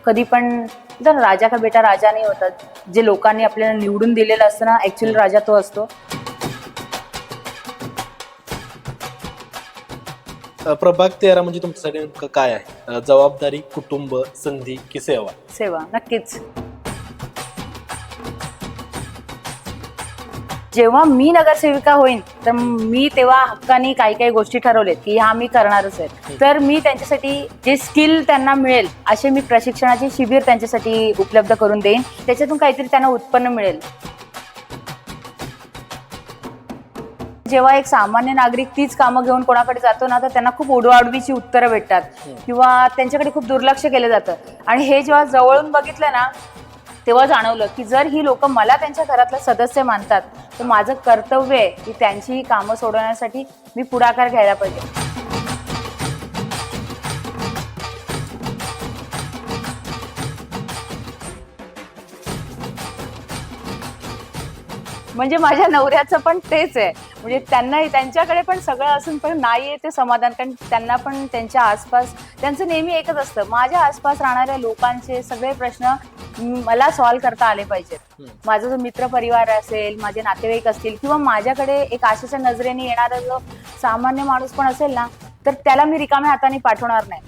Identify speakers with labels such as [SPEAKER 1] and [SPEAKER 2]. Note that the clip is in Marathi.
[SPEAKER 1] कधी पण तर राजा का बेटा राजा नाही होतात. जे लोकांनी आपल्याला निवडून दिलेलं असतं ना, ऍक्च्युअली राजा तो असतो.
[SPEAKER 2] प्रभाग 13 म्हणजे तुमच्यासाठी नेमकं काय आहे? जबाबदारी, कुटुंब, संधी की सेवा?
[SPEAKER 1] सेवा नक्कीच. जेव्हा मी नगरसेविका होईन तर मी तेव्हा हक्काने काही काही गोष्टी ठरवलेत की ह्या मी करणारच आहे. तर मी त्यांच्यासाठी जे स्किल त्यांना मिळेल असे मी प्रशिक्षणाचे शिबिर त्यांच्यासाठी उपलब्ध करून देईन. त्याच्यातून काहीतरी त्यांना उत्पन्न मिळेल. जेव्हा एक सामान्य नागरिक तीच कामं घेऊन कोणाकडे जातो ना, तर त्यांना खूप उडवाउडवीची उत्तरं भेटतात किंवा त्यांच्याकडे खूप दुर्लक्ष केलं जातं. आणि हे जेव्हा जवळून बघितलं ना, तेव्हा जाणवलं की जर ही लोक मला त्यांच्या घरातला सदस्य मानतात तर माझं कर्तव्य आहे की त्यांची ही कामं सोडवण्यासाठी मी पुढाकार घ्यायला पाहिजे. म्हणजे माझ्या नवऱ्याचं पण तेच आहे. म्हणजे त्यांच्याकडे पण सगळं असून पण नाही आहे ते समाधान. कारण त्यांना पण त्यांच्या आसपास त्यांचं नेहमी एकच असतं, माझ्या आसपास राहणाऱ्या लोकांचे सगळे प्रश्न मला सॉल्व्ह करता आले पाहिजेत. माझा जो मित्र परिवार असेल, माझे नातेवाईक असतील किंवा माझ्याकडे एक आशेच्या नजरेने येणारा जो सामान्य माणूस पण असेल ना, तर त्याला मी रिकाम्या हाताने पाठवणार नाही.